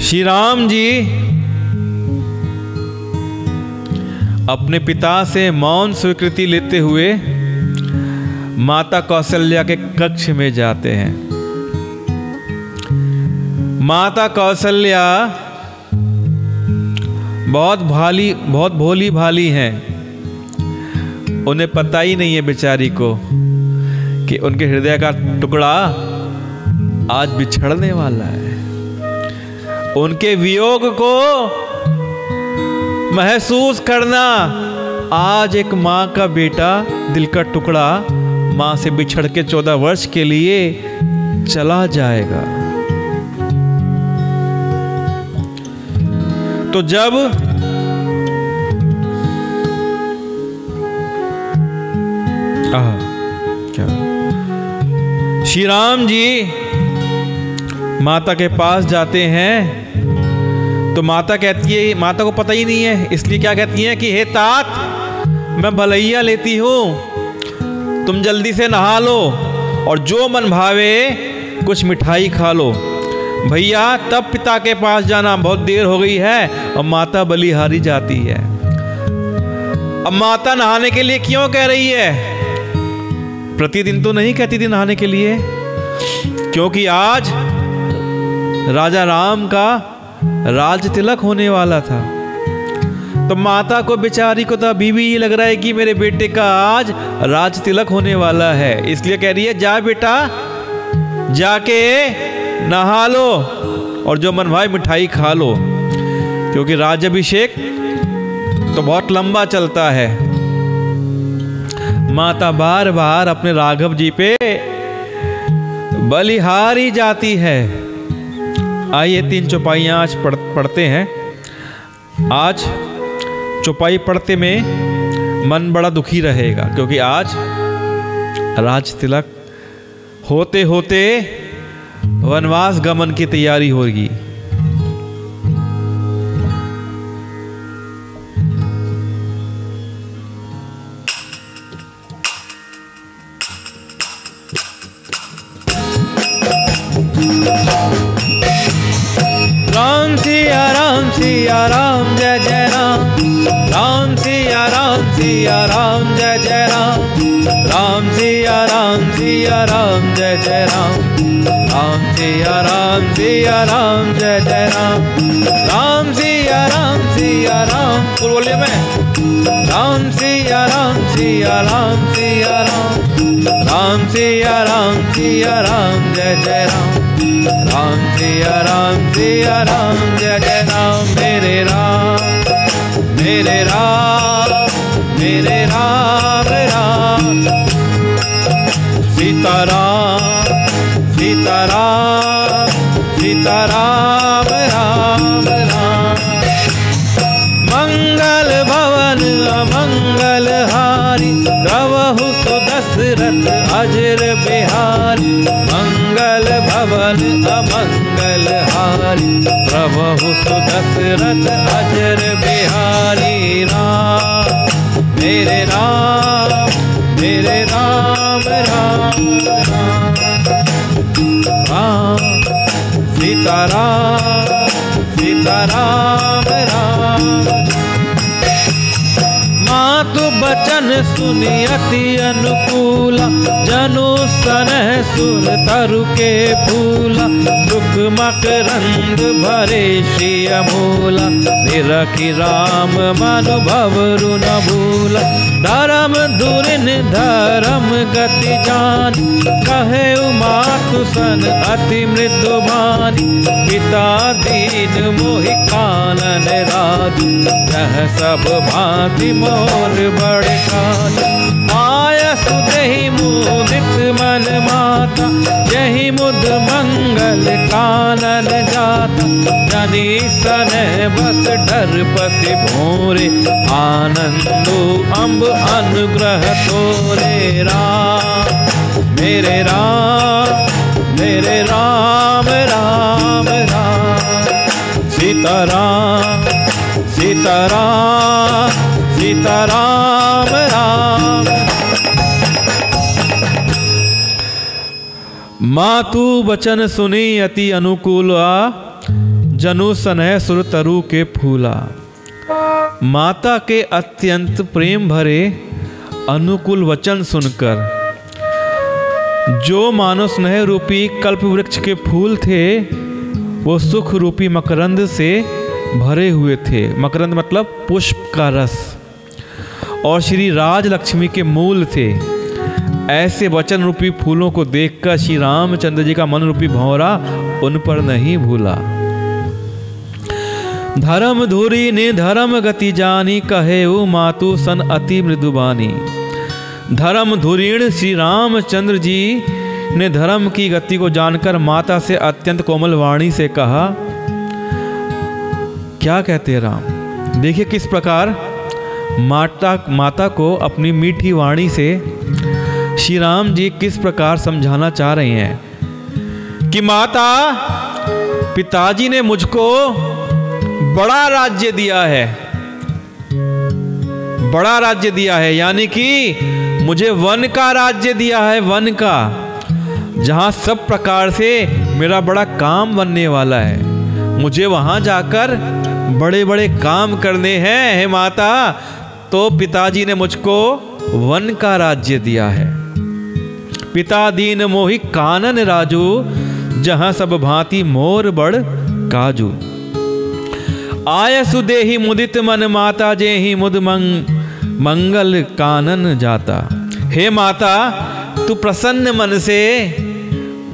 श्री राम जी अपने पिता से मौन स्वीकृति लेते हुए माता कौशल्या के कक्ष में जाते हैं। माता कौशल्या बहुत भोली भाली हैं। उन्हें पता ही नहीं है बेचारी को कि उनके हृदय का टुकड़ा आज बिछड़ने वाला है। उनके वियोग को महसूस करना, आज एक माँ का बेटा दिल का टुकड़ा माँ से बिछड़ के 14 वर्ष के लिए चला जाएगा। तो जब श्री राम जी माता के पास जाते हैं तो माता कहती है, माता को पता ही नहीं है, इसलिए क्या कहती है कि हे तात, मैं भलैया लेती हूँ, तुम जल्दी से नहा लो और जो मन भावे कुछ मिठाई खा लो। भैया तब पिता के पास जाना, बहुत देर हो गई है। और माता बलिहारी जाती है। अब माता नहाने के लिए क्यों कह रही है? प्रतिदिन तो नहीं कहती थी नहाने के लिए, क्योंकि आज राजा राम का राज तिलक होने वाला था। तो माता को बेचारी को तो अभी भी ये लग रहा है कि मेरे बेटे का आज राज तिलक होने वाला है, इसलिए कह रही है जा बेटा जाके नहा लो और जो मन भाई मिठाई खा लो, क्योंकि राज्याभिषेक तो बहुत लंबा चलता है। माता बार बार अपने राघव जी पे बलिहारी जाती है। आइए 3 चौपाइयाँ आज पढ़ते हैं। आज चौपाई पढ़ते में मन बड़ा दुखी रहेगा, क्योंकि आज राज तिलक होते होते वनवास गमन की तैयारी होगी। राम सिया राम जय जय राम, राम सिया राम जय जय राम, राम सिया राम जय जय राम, राम सिया राम जय जय राम, राम सिया राम फुल बोलिए मैं, राम सिया राम राम सिया राम जय जय राम, राम सिया राम जय जय राम। मेरे राम राम सीताराम राम राम। मंगल भवन अमंगल हारी, रवहु सुदशरथ अजर बिहारी, मंगल भवन अमंगल हारी, रवहु सुदशरथ अजर बिहारी। राम मेरे राम राम राम सीताराम राम। मातु बचन सुनि अति अनुकूला, जनु सनह सुर तरु के फूला, दुख मकरंद भरे श्रिय मूला, निरखि राम मनु भवरु न भूला, धर्म धुरिन धर्म गति जान, कहे मातु सन अति मृदु भानी, पिता दीन मोहि कानन राज, यह सब भांति मोर बड़े कान, आया सुदेहि मुदित मन माता, यही मुद मंगल कानन जाता, जनी सन बस डर पति भोरे, आनंदो अम्ब अनुग्रह तोरे। राम मेरे राम राम सीताराम राम। मातु बचन सुनी अति अनुकूला, जनु सनह सुर तरु के फूला। माता के अत्यंत प्रेम भरे अनुकूल वचन सुनकर जो मानो स्नेह रूपी कल्प वृक्ष के फूल थे वो सुख रूपी मकरंद से भरे हुए थे। मकरंद मतलब पुष्प का रस, और श्री राज लक्ष्मी के मूल थे। ऐसे वचन रूपी फूलों को देखकर श्री रामचंद्र जी का मन रूपी भंवरा उन पर नहीं भूला। धर्म धुरी ने धर्म गति जानी, कहे ओ मातु सन अति मृदुबानी। धर्म धुरीण श्री रामचंद्र जी ने धर्म की गति को जानकर माता से अत्यंत कोमल वाणी से कहा। क्या कहते हैं राम, देखिए किस प्रकार माता को अपनी मीठी वाणी से श्री राम जी किस प्रकार समझाना चाह रहे हैं कि माता, पिताजी ने मुझको बड़ा राज्य दिया है, बड़ा राज्य दिया है, यानी कि मुझे वन का राज्य दिया है, वन का, जहां सब प्रकार से मेरा बड़ा काम बनने वाला है। मुझे वहां जाकर बड़े बड़े काम करने हैं। हे माता, तो पिताजी ने मुझको वन का राज्य दिया है। पिता दीन मोहि कानन राजू, जहां सब भांति मोर बड़ काजू। आय सुदेहि मुदित मन, माता जेहि मुद मंगल कानन जाता। हे माता, तू प्रसन्न मन से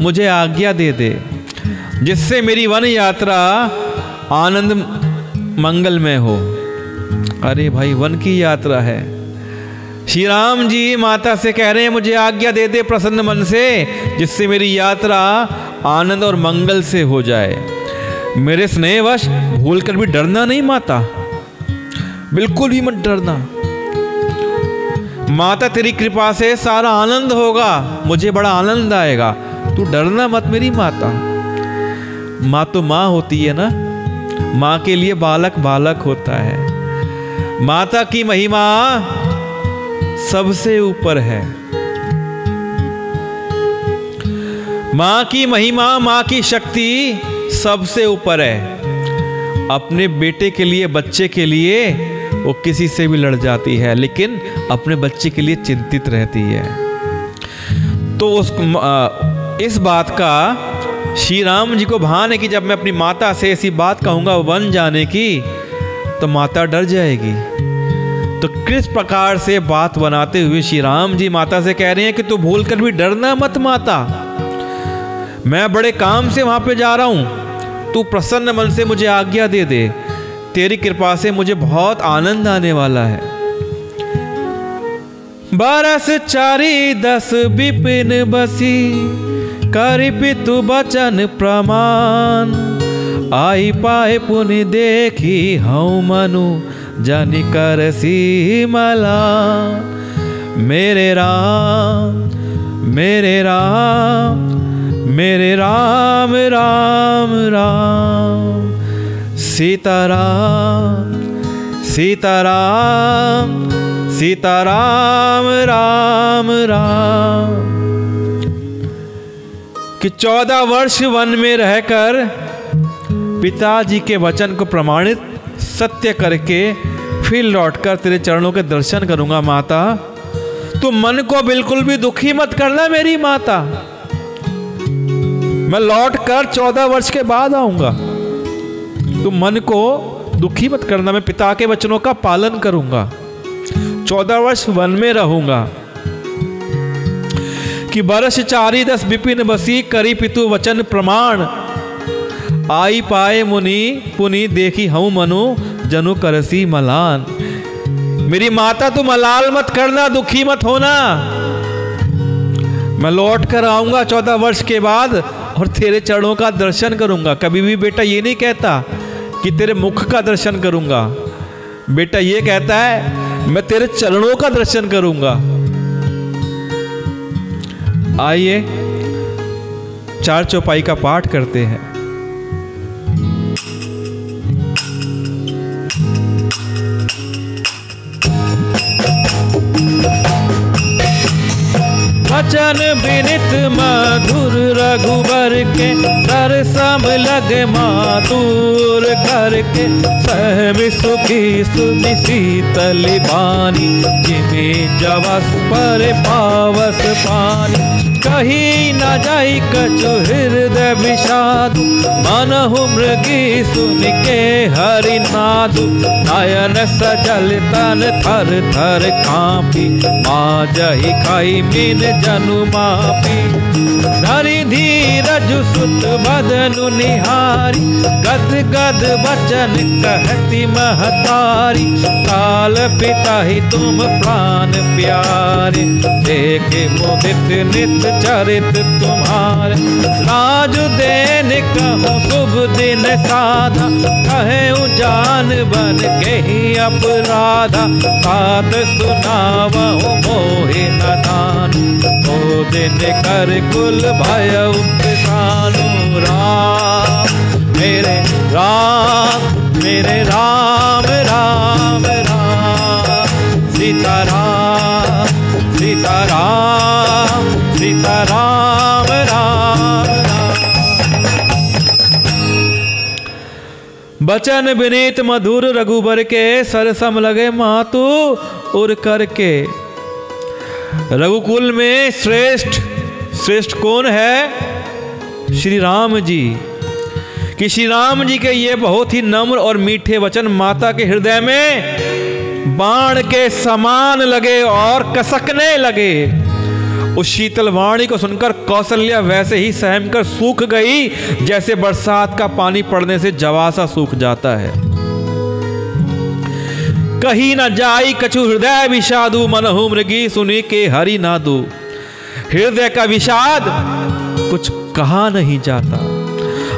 मुझे आज्ञा दे दे, जिससे मेरी वन यात्रा आनंद मंगलमय हो। अरे भाई, वन की यात्रा है। श्री राम जी माता से कह रहे हैं मुझे आज्ञा दे दे प्रसन्न मन से, जिससे मेरी यात्रा आनंद और मंगल से हो जाए। मेरे स्नेहवश भूल कर भी डरना नहीं माता, बिल्कुल भी मत डरना। माता, तेरी कृपा से सारा आनंद होगा, मुझे बड़ा आनंद आएगा, तू डरना मत मेरी माता। माँ तो माँ होती है ना, माँ के लिए बालक बालक होता है। माता की महिमा सबसे ऊपर है। माँ की महिमा, माँ की शक्ति सबसे ऊपर है। अपने बेटे के लिए, बच्चे के लिए वो किसी से भी लड़ जाती है, लेकिन अपने बच्चे के लिए चिंतित रहती है। तो इस बात का श्री राम जी को भान है कि जब मैं अपनी माता से ऐसी बात कहूँगा वन जाने की, तो माता डर जाएगी। तो किस प्रकार से बात बनाते हुए श्री राम जी माता से कह रहे हैं कि तू भूल कर भी डरना मत माता, मैं बड़े काम से वहां पे जा रहा हूं, तू प्रसन्न मन से मुझे आज्ञा दे दे, तेरी कृपा से मुझे बहुत आनंद आने वाला है। बरस 4-10 विपिन बसी, करि पितु बचन प्रमाण। आई पाए पुनि देखी हूँ मनु, जानि करसी मला। मेरे राम मेरे राम मेरे राम राम राम। सीताराम सीताराम सीताराम राम राम। कि 14 वर्ष वन में रहकर पिताजी के वचन को प्रमाणित सत्य करके फिर लौटकर तेरे चरणों के दर्शन करूंगा माता। तू मन को बिल्कुल भी दुखी मत करना मेरी माता, मैं लौटकर 14 वर्ष के बाद आऊंगा। तू मन को दुखी मत करना, मैं पिता के वचनों का पालन करूंगा, 14 वर्ष वन में रहूंगा। कि बरस 4-10 विपिन बसी, करी पितु वचन प्रमाण। आई पाए मुनि पुनि देखी हूँ मनु, जनु करसी मलान। मेरी माता तू मलाल मत करना, दुखी मत होना, मैं लौट कर आऊंगा 14 वर्ष के बाद और तेरे चरणों का दर्शन करूंगा। कभी भी बेटा ये नहीं कहता कि तेरे मुख का दर्शन करूंगा, बेटा ये कहता है मैं तेरे चरणों का दर्शन करूंगा। आइए 4 चौपाई का पाठ करते हैं। बचन विनित मधुर रघुबर के, सरसम लगे मातुर करके, सहमि सुखी सुनि शीतल बानी, जिमे जवस पर पावस पानी। कही न जाई कछु हृदय विषाद, मनहु मृगी सुन के हरि नाद। नयन सजल तन थर थर कांपी, माजहि खाई मीन जनु मापी। धरि धीरज सुत बदनु निहारी, गद गद बचन कहती महतारी। काल पिता ही तुम प्राण प्यारे, देखे मुदित नित चरित तुम्हारे। लाज देन कहूँ शुभ दिन साधा, कहे जान बन के ही अपराधा। बात सुनावहु मोहि न दान, ओ दिन कर कुल भय उपसानु। राम मेरे राम मेरे राम राम राम, सीता राम सीता राम सीता राम राम राम। बचन विनीत मधुर रघुबर के, सरसम लगे मातु उर करके। रघुकुल में श्रेष्ठ कौन है? श्री राम जी। कि श्री राम जी के ये बहुत ही नम्र और मीठे वचन माता के हृदय में बाण के समान लगे और कसकने लगे। उस शीतल वाणी को सुनकर कौशल्या वैसे ही सहम कर सूख गई, जैसे बरसात का पानी पड़ने से जवासा सूख जाता है। कहीं न जाई कछु हृदय विषादु, मनहु मृगी सुनी के हरि नादु। हृदय का विषाद कुछ कहा नहीं जाता,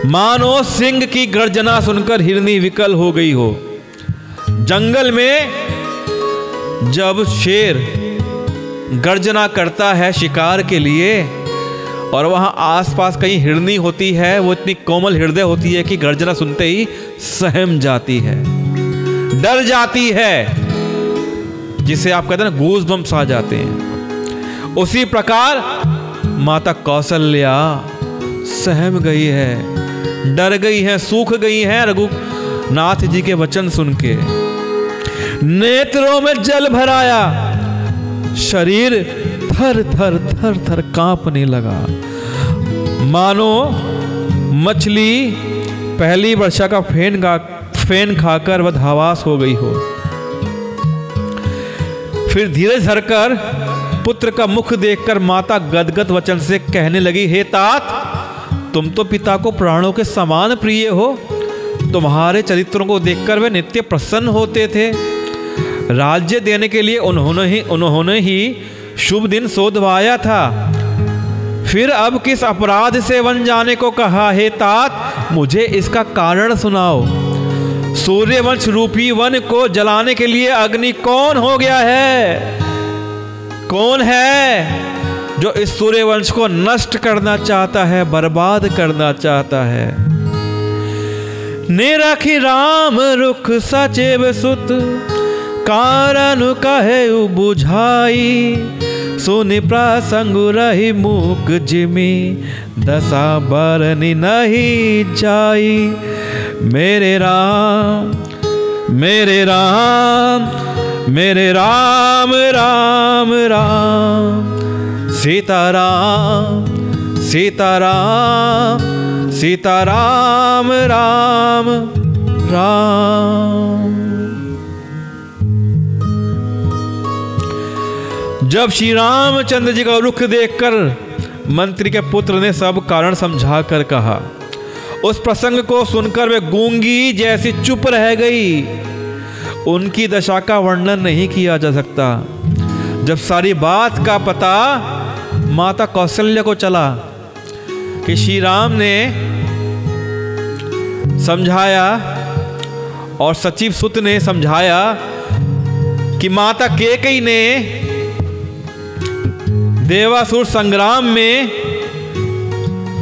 मानो सिंह की गर्जना सुनकर हिरनी विकल हो गई हो। जंगल में जब शेर गर्जना करता है शिकार के लिए, और वहां आसपास कहीं हिरनी होती है, वो इतनी कोमल हृदय होती है कि गर्जना सुनते ही सहम जाती है, डर जाती है, जिसे आप कहते हैं ना गूज़ बम्स आ जाते हैं। उसी प्रकार माता कौशल्या सहम गई है, डर गई है, सूख गई है रघुनाथ जी के वचन सुन के। नेत्रों में जल भराया, शरीर थर थर थर थर कांपने लगा, मानो मछली पहली वर्षा का फेन खाकर बदहवास हो गई हो। फिर धीरज धरकर पुत्र का मुख देखकर माता गदगद वचन से कहने लगी, हे तात, तुम तो पिता को प्राणों के समान प्रिय हो। तुम्हारे चरित्रों को देखकर वे नित्य प्रसन्न होते थे। राज्य देने के लिए उन्होंने ही शुभ दिन सोधवाया था। फिर अब किस अपराध से वन जाने को कहा? हे तात, मुझे इसका कारण सुनाओ। सूर्यवंश रूपी वन को जलाने के लिए अग्नि कौन हो गया है? कौन है जो इस सूर्यवंश को नष्ट करना चाहता है, बर्बाद करना चाहता है? निरखि राम रुख सचिव सुत, कारण कहे बुझाई। सुनि प्रसंग रही मूक जिमी, दशा बरनी नहीं जाई। मेरे राम मेरे राम मेरे राम राम राम, सीताराम सीताराम सीताराम राम राम। जब श्री रामचंद्र जी का रुख देखकर मंत्री के पुत्र ने सब कारण समझाकर कहा, उस प्रसंग को सुनकर वे गूंगी जैसी चुप रह गई। उनकी दशा का वर्णन नहीं किया जा सकता। जब सारी बात का पता माता कौशल्या को चला कि श्री राम ने समझाया और सचिव सुत ने समझाया कि माता कैकेयी ने देवासुर संग्राम में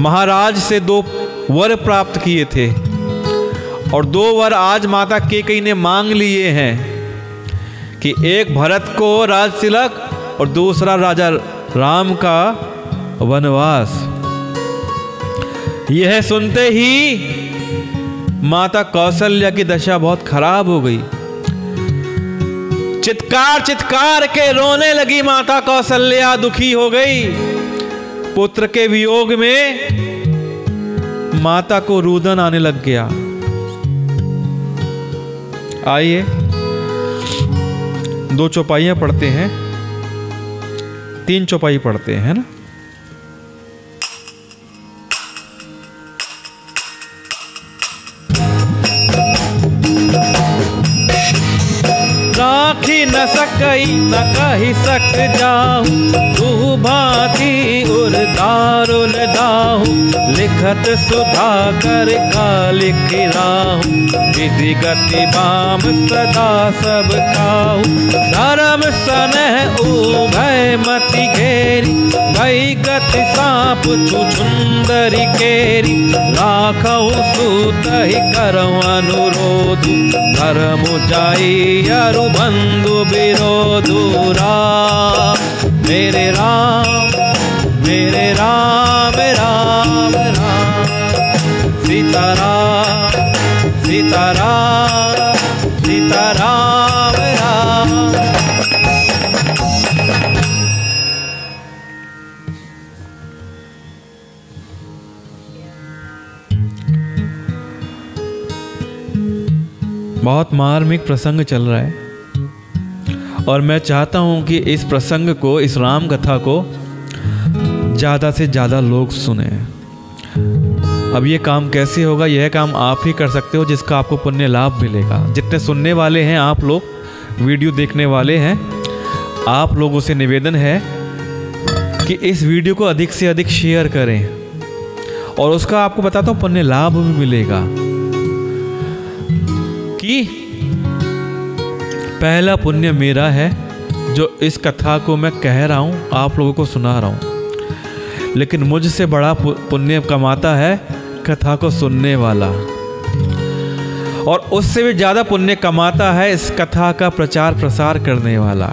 महाराज से 2 वर प्राप्त किए थे, और 2 वर आज माता कैकेयी ने मांग लिए हैं कि एक भरत को राज तिलक और दूसरा राजा राम का वनवास। यह सुनते ही माता कौशल्या की दशा बहुत खराब हो गई। चित्कार चित्कार के रोने लगी माता कौशल्या, दुखी हो गई। पुत्र के वियोग में माता को रुदन आने लग गया। आइए 2 चौपाइयां पढ़ते हैं, 3 चौपाई पढ़ते हैं ना। राखी न सकई न कही सक जाऊं, तू भांति उर दारुल दाहूं। लिखत सुधा कर का लिख राहूं, विधि गति बाम सदा सब खाऊं। धर्म सनह उभय मति घेरी, भई गति सांप छुछुंदरी केरी। राखऊं सूत ही करऊं अनुरोध, धर्म जाई अरु बंधु विरोधु। राम मेरे राम मेरे राम राम राम। सीताराम सीताराम सीताराम राम। बहुत मार्मिक प्रसंग चल रहा है और मैं चाहता हूं कि इस प्रसंग को, इस राम कथा को ज़्यादा से ज़्यादा लोग सुने। अब ये काम कैसे होगा? यह काम आप ही कर सकते हो जिसका आपको पुण्य लाभ मिलेगा। जितने सुनने वाले हैं आप लोग, वीडियो देखने वाले हैं, आप लोगों से निवेदन है कि इस वीडियो को अधिक से अधिक शेयर करें और उसका आपको बताता हूँ पुण्य लाभ भी मिलेगा। कि पहला पुण्य मेरा है जो इस कथा को मैं कह रहा हूँ, आप लोगों को सुना रहा हूँ। लेकिन मुझसे बड़ा पुण्य कमाता है कथा को सुनने वाला, और उससे भी ज़्यादा पुण्य कमाता है इस कथा का प्रचार प्रसार करने वाला।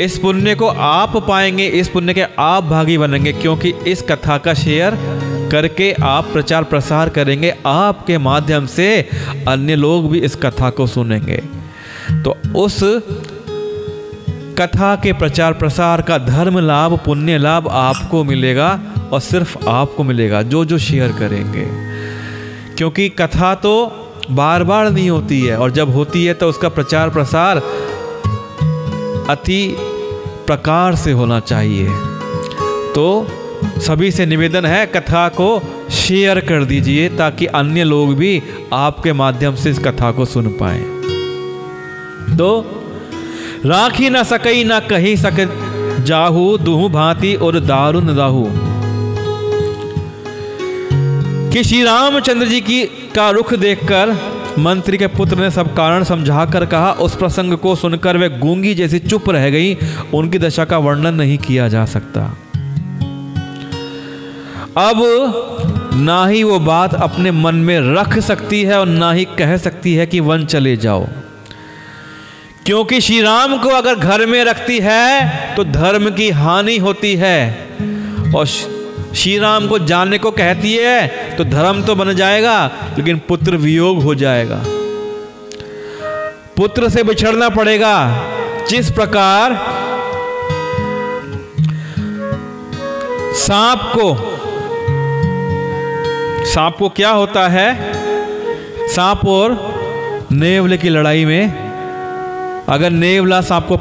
इस पुण्य को आप पाएंगे, इस पुण्य के आप भागी बनेंगे, क्योंकि इस कथा का शेयर करके आप प्रचार प्रसार करेंगे, आपके माध्यम से अन्य लोग भी इस कथा को सुनेंगे। तो उस कथा के प्रचार प्रसार का धर्म लाभ, पुण्य लाभ आपको मिलेगा और सिर्फ आपको मिलेगा जो जो शेयर करेंगे। क्योंकि कथा तो बार बार नहीं होती है, और जब होती है तो उसका प्रचार प्रसार अति प्रकार से होना चाहिए। तो सभी से निवेदन है कथा को शेयर कर दीजिए ताकि अन्य लोग भी आपके माध्यम से इस कथा को सुन पाएं। तो राखी न सकई न कहीं सक जाहू, दुहु भांति और दारुन दाहू। कि श्री रामचंद्र जी की का रुख देखकर मंत्री के पुत्र ने सब कारण समझाकर कहा। उस प्रसंग को सुनकर वे गूंगी जैसी चुप रह गई। उनकी दशा का वर्णन नहीं किया जा सकता। अब ना ही वो बात अपने मन में रख सकती है और ना ही कह सकती है कि वन चले जाओ, क्योंकि श्री राम को अगर घर में रखती है तो धर्म की हानि होती है, और श्री राम को जाने को कहती है तो धर्म तो बन जाएगा लेकिन पुत्र वियोग हो जाएगा, पुत्र से बिछड़ना पड़ेगा। जिस प्रकार सांप को क्या होता है, सांप और नेवले की लड़ाई में अगर सांप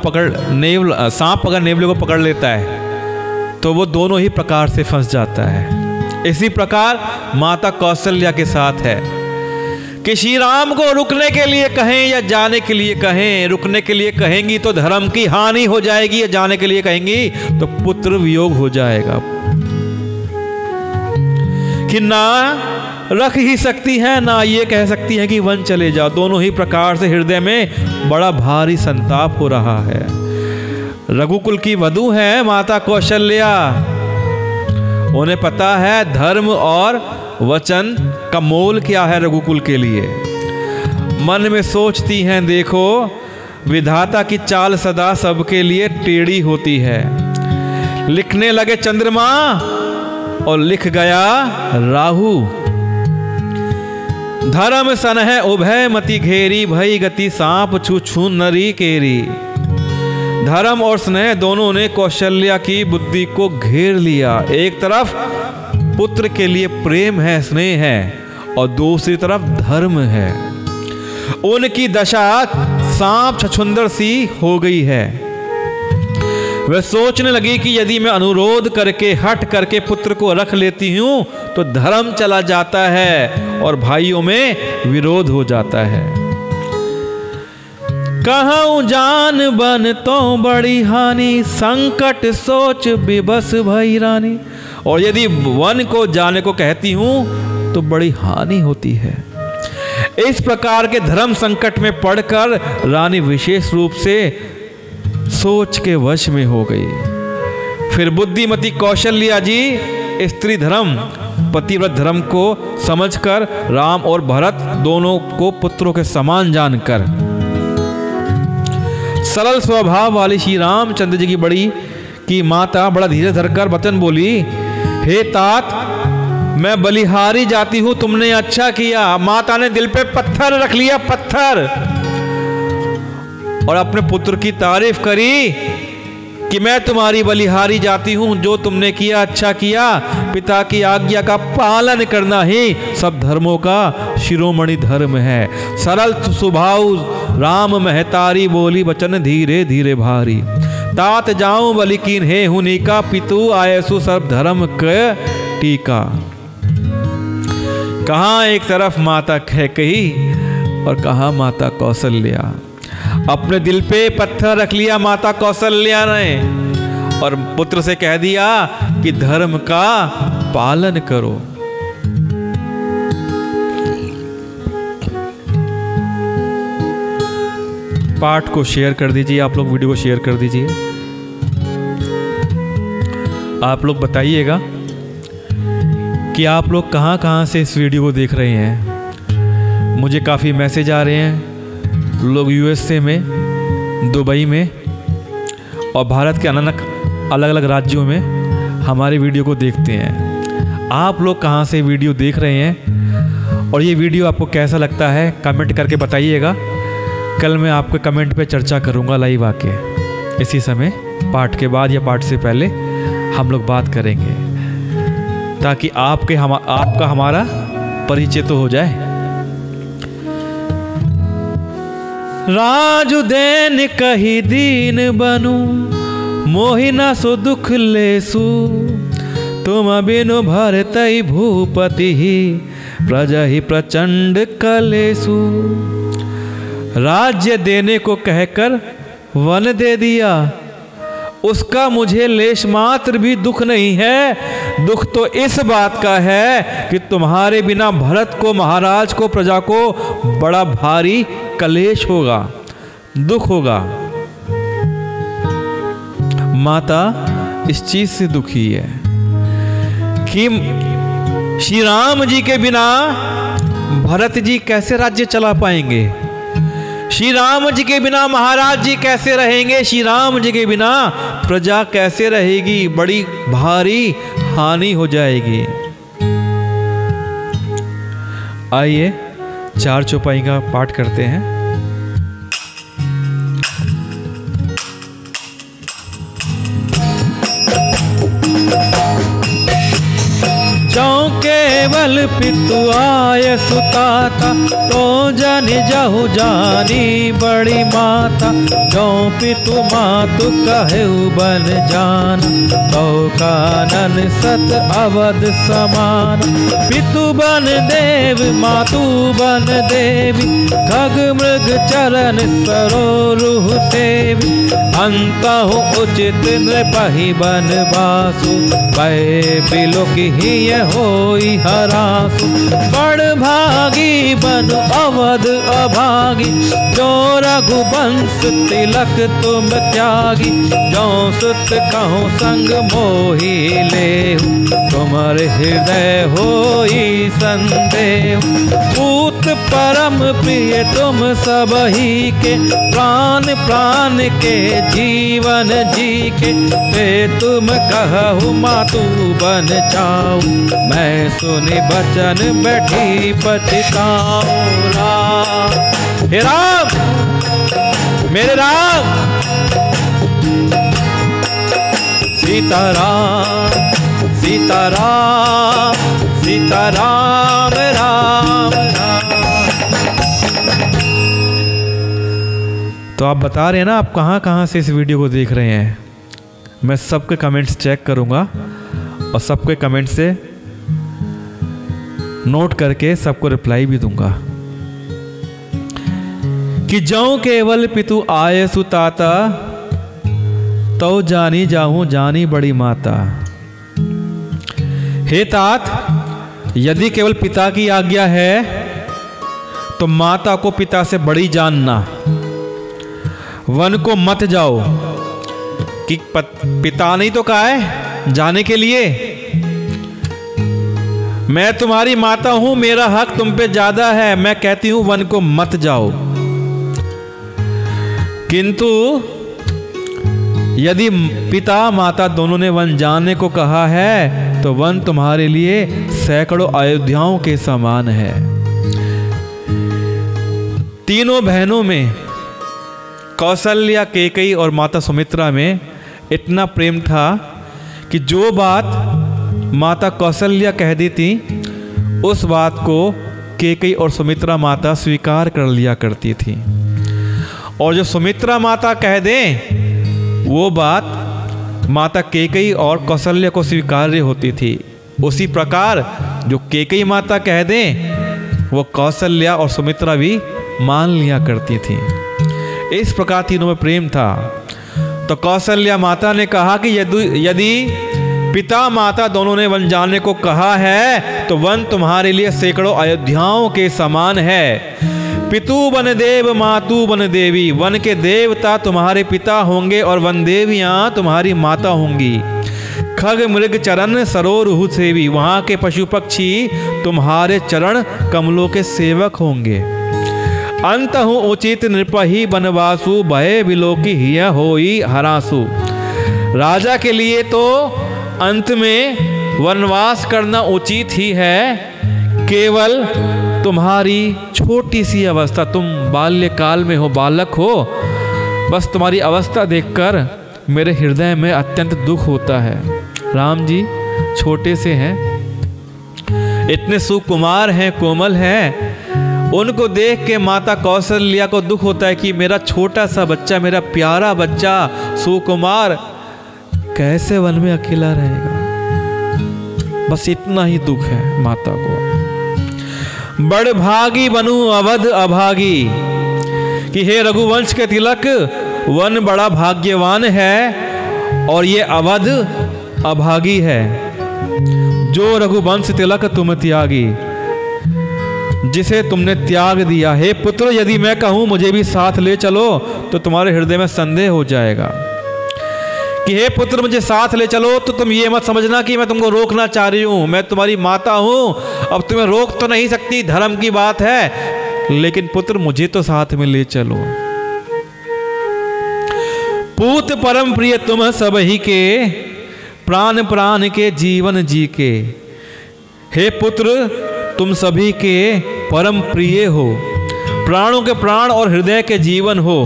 अगर नेवले को पकड़ लेता है तो वो दोनों ही प्रकार से फंस जाता है। इसी प्रकार माता कौशल्या के साथ है कि श्री राम को रुकने के लिए कहें या जाने के लिए कहें। रुकने के लिए कहेंगी तो धर्म की हानि हो जाएगी, या जाने के लिए कहेंगी तो पुत्र वियोग हो जाएगा। कि ना रख ही सकती है ना ये कह सकती है कि वन चले जाओ। दोनों ही प्रकार से हृदय में बड़ा भारी संताप हो रहा है। रघुकुल की वधू है माता कौशल्या, उन्हें पता है धर्म और वचन का मोल क्या है रघुकुल के लिए। मन में सोचती हैं, देखो विधाता की चाल सदा सबके लिए टेढ़ी होती है। लिखने लगे चंद्रमा और लिख गया राहु। धर्म सन है उभय मति घेरी, भई गति सांप छू छू नरी केरी। धर्म और स्नेह दोनों ने कौशल्या की बुद्धि को घेर लिया। एक तरफ पुत्र के लिए प्रेम है, स्नेह है, और दूसरी तरफ धर्म है। उनकी दशा सांप छछुंदर सी हो गई है। वह सोचने लगी कि यदि मैं अनुरोध करके हट करके पुत्र को रख लेती हूं तो धर्म चला जाता है और भाइयों में विरोध हो जाता है। कहूं जान बन तो बड़ी हानि, संकट सोच विबस भई रानी। और यदि वन को जाने को कहती हूं तो बड़ी हानि होती है। इस प्रकार के धर्म संकट में पड़कर रानी विशेष रूप से सोच के वश में हो गई। फिर बुद्धिमती कौशल्या जी स्त्री धर्म पतिव्रत धर्म को समझकर राम और भरत दोनों को पुत्रों के समान जानकर सरल स्वभाव वाली श्री रामचंद्र जी की माता बड़ा धीरे धरकर वचन बोली, हे तात, मैं बलिहारी जाती हूं, तुमने अच्छा किया। माता ने दिल पे पत्थर रख लिया, पत्थर, और अपने पुत्र की तारीफ करी कि मैं तुम्हारी बलिहारी जाती हूं, जो तुमने किया अच्छा किया। पिता की आज्ञा का पालन करना ही सब धर्मों का शिरोमणि धर्म है। सरल स्वभाव राम महतारी बोली, वचन धीरे धीरे भारी। तात जाऊं बलिकीन हे हुनी का, पितु आयसु सब धर्म क टीका। कहां एक तरफ माता कैकेयी और कहां माता कौशल्या। अपने दिल पे पत्थर रख लिया माता कौशल्या ने और पुत्र से कह दिया कि धर्म का पालन करो। पाठ को शेयर कर दीजिए, आप लोग वीडियो को शेयर कर दीजिए। आप लोग बताइएगा कि आप लोग कहां से इस वीडियो को देख रहे हैं। मुझे काफ़ी मैसेज आ रहे हैं, लोग यूएसए में, दुबई में और भारत के अलग अलग राज्यों में हमारे वीडियो को देखते हैं। आप लोग कहां से वीडियो देख रहे हैं और ये वीडियो आपको कैसा लगता है कमेंट करके बताइएगा। कल मैं आपके कमेंट पे चर्चा करूंगा लाइव आके, इसी समय पाठ के बाद या पाठ से पहले हम लोग बात करेंगे, ताकि आपका हमारा परिचय तो हो जाए। राजु देन कही दीन बनू, मोहिना सो दुख लेसु। तुम बिनु भरतई भूपति ही, प्रजा ही प्रचंड कलेसु। राज्य देने को कहकर वन दे दिया, उसका मुझे लेश मात्र भी दुख नहीं है। दुख तो इस बात का है कि तुम्हारे बिना भरत को, महाराज को, प्रजा को बड़ा भारी कलेश होगा, दुख होगा। माता इस चीज से दुखी है कि श्री राम जी के बिना भरत जी कैसे राज्य चला पाएंगे, श्री राम जी के बिना महाराज जी कैसे रहेंगे, श्री राम जी के बिना प्रजा कैसे रहेगी, बड़ी भारी हानि हो जाएगी। आइए 4 चौपाई का पाठ करते हैं। केवल पितु आय सुताता, तो जन जहु जानी बड़ी माता। जो पितु मातु कहु बन जान, तो कानन सत अवध समान। पितु बन देव मातु बन देवी, खग मृग चरण सरोरुह सेवी। अंतहु उचित नृपहि बन बासु, भय बिलोक ही होई हरासु। बड़ भागी बन अवध अभागी, जो रघुवंश तिलक तुम त्यागी। जो सुत कहूँ संग मोहि लेहु, तुमर हृदय होई संदेह। पूत परम प्रिय तुम सब ही के, प्राण प्राण के जीवन जी के। ते तुम कहु मातु बन जाऊं, मैं सुनि बचन बैठी पछताऊं। राम हे राम मेरे राम, सीताराम सीताराम सीताराम राम राम। तो आप बता रहे हैं ना आप कहाँ कहाँ से इस वीडियो को देख रहे हैं। मैं सबके कमेंट्स चेक करूँगा और सबके कमेंट से नोट करके सबको रिप्लाई भी दूंगा। कि जौं केवल पितु आये सुताता, तो जानी जाऊं जानी बड़ी माता। हे तात, यदि केवल पिता की आज्ञा है तो माता को पिता से बड़ी जानना। वन को मत जाओ, कि पिता नहीं तो कहा है जाने के लिए। मैं तुम्हारी माता हूं, मेरा हक तुम पे ज्यादा है, मैं कहती हूं वन को मत जाओ। किंतु यदि पिता माता दोनों ने वन जाने को कहा है तो वन तुम्हारे लिए सैकड़ों अयोध्याओं के समान है। तीनों बहनों में कौशल्या, कैकेयी और माता सुमित्रा में इतना प्रेम था कि जो बात माता कौशल्या कह देती उस बात को कैकेयी और सुमित्रा माता स्वीकार कर लिया करती थी, और जो सुमित्रा माता कह दें वो बात माता कैकेयी और कौशल्या को स्वीकार्य होती थी। उसी प्रकार जो कैकेयी माता कह दें वो कौशल्या और सुमित्रा भी मान लिया करती थी। इस प्रकार तीनों में प्रेम था। तो कौशल्या माता ने कहा कि यदि पिता माता दोनों ने वन जाने को कहा है तो वन तुम्हारे लिए सैकड़ों अयोध्याओं के समान है। पितु वन देव मातु वन देवी, वन के देवता तुम्हारे पिता होंगे और वन देवियां तुम्हारी माता होंगी। खग मृग चरण सरोरुहु सेवी, वहां के पशु पक्षी तुम्हारे चरण कमलों के सेवक होंगे। अंत हूँ उचित नृपहि बनवासु, भय बिलोकी हिय होई हरासु। राजा के लिए तो अंत में वनवास करना उचित ही है। केवल तुम्हारी छोटी सी अवस्था, तुम बाल्यकाल में हो, बालक हो, बस तुम्हारी अवस्था देखकर मेरे हृदय में अत्यंत दुख होता है। राम जी छोटे से हैं, इतने सुकुमार हैं, कोमल हैं, उनको देख के माता कौशल्या को दुख होता है कि मेरा छोटा सा बच्चा, मेरा प्यारा बच्चा सुकुमार कैसे वन में अकेला रहेगा। बस इतना ही दुख है माता को। बड़ भागी बनू अवध अभागी, कि हे रघुवंश के तिलक, वन बड़ा भाग्यवान है और ये अवध अभागी है। जो रघुवंश तिलक तुम त्यागी, जिसे तुमने त्याग दिया। हे पुत्र, यदि मैं कहूं मुझे भी साथ ले चलो तो तुम्हारे हृदय में संदेह हो जाएगा कि हे पुत्र मुझे साथ ले चलो, तो तुम ये मत समझना कि मैं तुमको रोकना चाह रही हूं। मैं तुम्हारी माता हूं, अब तुम्हें रोक तो नहीं सकती, धर्म की बात है, लेकिन पुत्र मुझे तो साथ में ले चलो। पूत परम प्रिय तुम सब ही के, प्राण प्राण के जीवन जी के। हे पुत्र, तुम सभी के परम प्रिय हो, प्राणों के प्राण और हृदय के जीवन हो।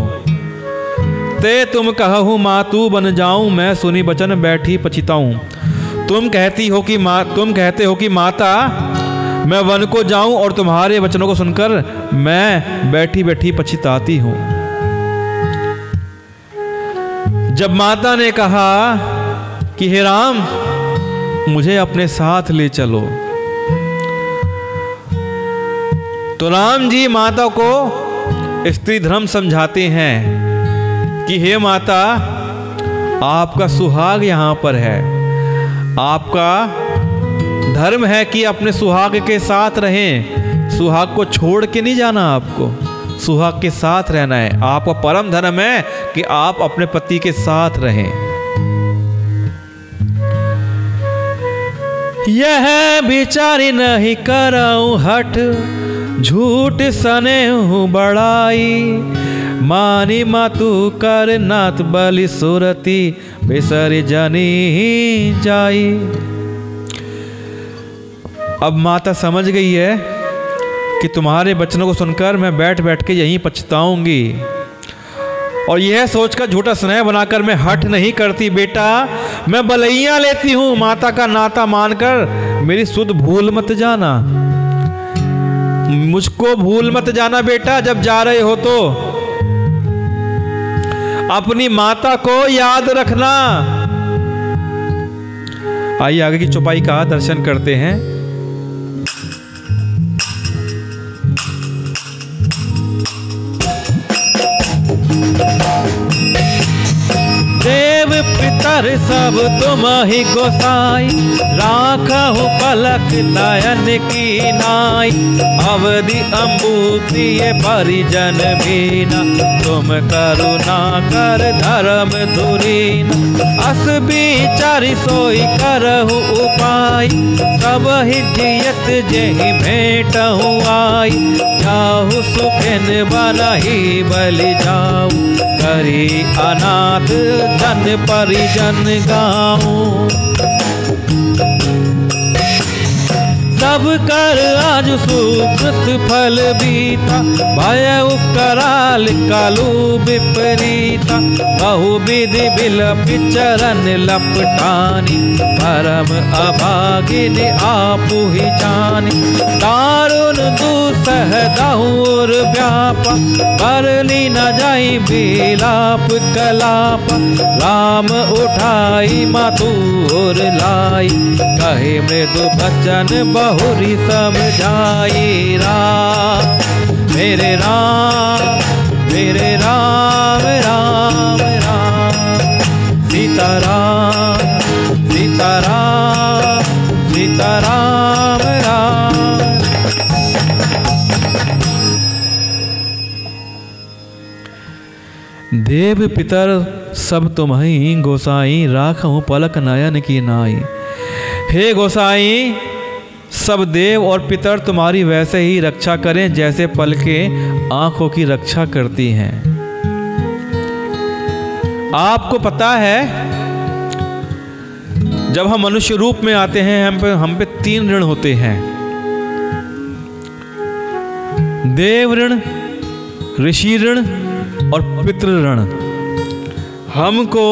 ते तुम कहूँ मातु बन जाऊं, मैं सुनी बचन बैठी पछताऊं। तुम कहते हो कि माता मैं वन को जाऊं और तुम्हारे वचनों को सुनकर मैं बैठी बैठी पछताती हूं। जब माता ने कहा कि हे राम मुझे अपने साथ ले चलो, तो राम जी माता को स्त्री धर्म समझाते हैं कि हे माता, आपका सुहाग यहाँ पर है, आपका धर्म है कि अपने सुहाग के साथ रहें, सुहाग को छोड़ के नहीं जाना, आपको सुहाग के साथ रहना है। आपका परम धर्म है कि आप अपने पति के साथ रहें। यह बिचारी नहीं कराऊं हट, झूठ सने हूँ बड़ाई, मानी मातु कर नाथ बलि सुरती, बिसर जनी जाई। अब माता समझ गई है कि तुम्हारे वचनों को सुनकर मैं बैठ बैठ के यहीं पछताऊंगी, और यह सोचकर झूठा स्नेह बनाकर मैं हठ नहीं करती। बेटा मैं बलैया लेती हूँ, माता का नाता मानकर मेरी सुध भूल मत जाना, मुझको भूल मत जाना बेटा। जब जा रहे हो तो अपनी माता को याद रखना। आइए आगे की चौपाई का दर्शन करते हैं। देव पितर सब तुम ही गोसाई, राखहु पलक नयन की नाई। अवधि अम्बुति परिजन भीना, तुम करुणा कर धर्म धुरीना। अस बिचारी सोई करहु उपाय, सब ही जियत जेहि भेंटहु आई। जाहु सुखिन बनहि बलि जाऊ, करी अनाथ जन परिजन गाऊं। सब कर आज सुकृत फल बीता, भय कराल कालू विपरीता। बहुविधि बिलपि चरण लपटानी, परम अभागिन आपु ही जानी। दारुण दुसह दाहुर व्यापा, बरनी न जाई बिलाप कलाप। राम उठाई मातुर लाई, कहे मृदु बचन बहुरी समझाई। राम मेरे राम मेरे राम राम राम। सीताराम सीताराम सीताराम राम। देव पितर सब तुम्हीं गोसाई, राखहु पलक नयन की नाई। हे गोसाई, सब देव और पितर तुम्हारी वैसे ही रक्षा करें जैसे पलकें आंखों की रक्षा करती हैं। आपको पता है जब हम मनुष्य रूप में आते हैं हम पे 3 ऋण होते हैं। देव ऋण, ऋषि ऋण और पितृ ऋण। हमको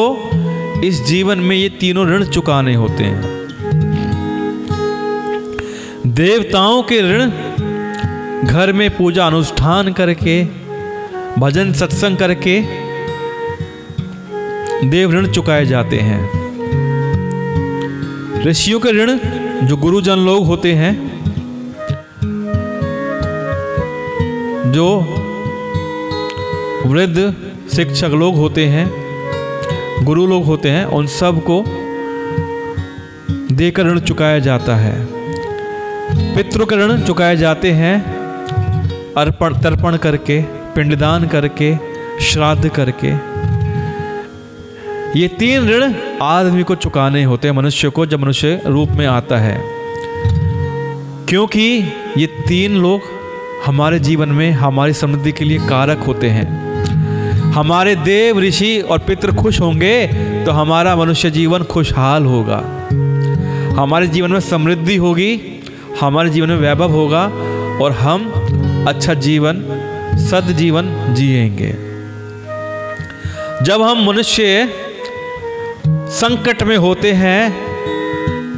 इस जीवन में ये तीनों ऋण चुकाने होते हैं। देवताओं के ऋण घर में पूजा अनुष्ठान करके, भजन सत्संग करके देव ऋण चुकाए जाते हैं। ऋषियों के ऋण जो गुरुजन लोग होते हैं, जो वृद्ध शिक्षक लोग होते हैं, गुरु लोग होते हैं, उन सब को देकर ऋण चुकाया जाता है। पितृ के ऋण चुकाए जाते हैं अर्पण तर्पण करके, पिंडदान करके, श्राद्ध करके। ये 3 ऋण आदमी को चुकाने होते हैं, मनुष्य को, जब मनुष्य रूप में आता है। क्योंकि ये 3 लोग हमारे जीवन में हमारी समृद्धि के लिए कारक होते हैं। हमारे देव, ऋषि और पितृ खुश होंगे तो हमारा मनुष्य जीवन खुशहाल होगा, हमारे जीवन में समृद्धि होगी, हमारे जीवन में वैभव होगा और हम अच्छा जीवन, सद्जीवन जिएंगे। जब हम मनुष्य संकट में होते हैं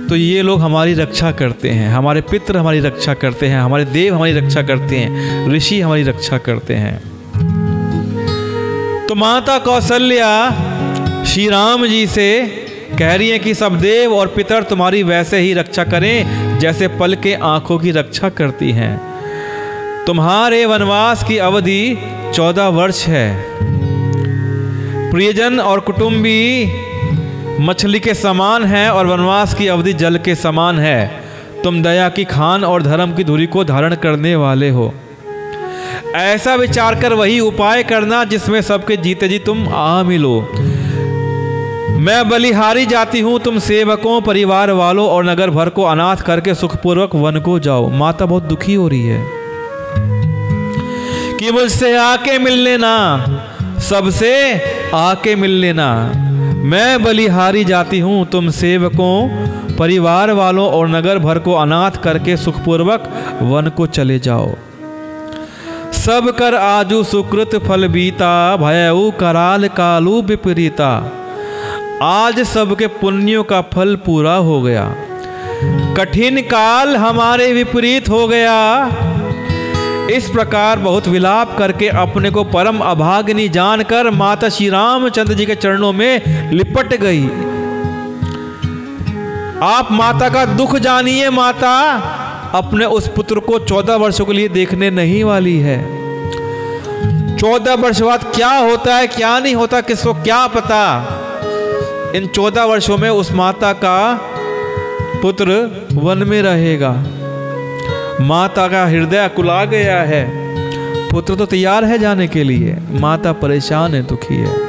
तो ये लोग हमारी रक्षा करते हैं, हमारे पितृ हमारी रक्षा करते हैं, हमारे देव हमारी रक्षा करते हैं, ऋषि हमारी रक्षा करते हैं। तो माता कौशल्या श्री राम जी से कह रही हैं कि सब देव और पितर तुम्हारी वैसे ही रक्षा करें जैसे पल के आंखों की रक्षा करती हैं। तुम्हारे वनवास की अवधि 14 वर्ष है। प्रियजन और कुटुंबी मछली के समान है और वनवास की अवधि जल के समान है। तुम दया की खान और धर्म की धुरी को धारण करने वाले हो। ऐसा विचार कर वही उपाय करना जिसमें सबके जीते जी तुम आ मिलो। मैं बलिहारी जाती हूँ, तुम सेवकों, परिवार वालों और नगर भर को अनाथ करके सुखपूर्वक वन को जाओ। माता बहुत दुखी हो रही है। कि मुझसे आके मिल लेना, सबसे आके मिल लेना। मैं बलिहारी जाती हूँ, तुम सेवकों, परिवार वालों और नगर भर को अनाथ करके सुखपूर्वक वन को चले जाओ। सब कर आजू सुकृत फल बीता, भयऊ कराल कालू विपरीता। आज सबके पुण्यों का फल पूरा हो गया, कठिन काल हमारे विपरीत हो गया। इस प्रकार बहुत विलाप करके अपने को परम अभागिनी जानकर माता श्री रामचंद्र जी के चरणों में लिपट गई। आप माता का दुख जानिए। माता अपने उस पुत्र को 14 वर्षों के लिए देखने नहीं वाली है। 14 वर्ष बाद क्या होता है क्या नहीं होता किसको क्या पता। इन 14 वर्षों में उस माता का पुत्र वन में रहेगा। माता का हृदय कुला गया है, पुत्र तो तैयार है जाने के लिए, माता परेशान है, दुखी है।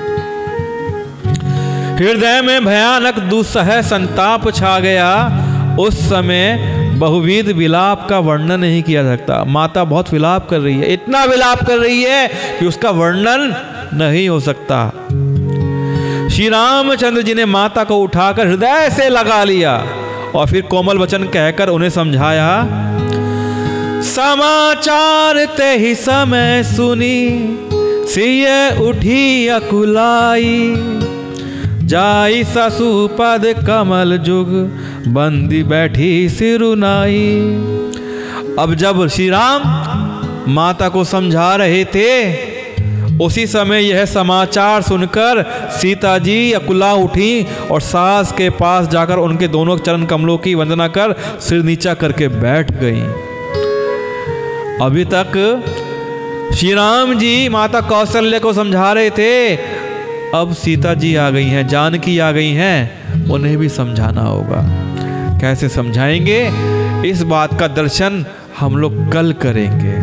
हृदय में भयानक दुस्सह संताप छा गया। उस समय बहुविध विलाप का वर्णन नहीं किया सकता। माता बहुत विलाप कर रही है, इतना विलाप कर रही है कि उसका वर्णन नहीं हो सकता। श्री रामचंद्र जी ने माता को उठाकर हृदय से लगा लिया और फिर कोमल वचन कहकर उन्हें समझाया। समाचार ते ही समय सुनी, सिय उठी अकुलाई। जाई ससुपद कमल जुग, बंदी बैठी सिरुनाई। अब जब श्री राम माता को समझा रहे थे, उसी समय यह समाचार सुनकर सीता जी अकुला उठी और सास के पास जाकर उनके दोनों चरण कमलों की वंदना कर सिर नीचा करके बैठ गईं। अभी तक श्री राम जी माता कौशल्या को समझा रहे थे, अब सीता जी आ गई हैं, जानकी आ गई हैं, उन्हें भी समझाना होगा। कैसे समझाएंगे, इस बात का दर्शन हम लोग कल करेंगे।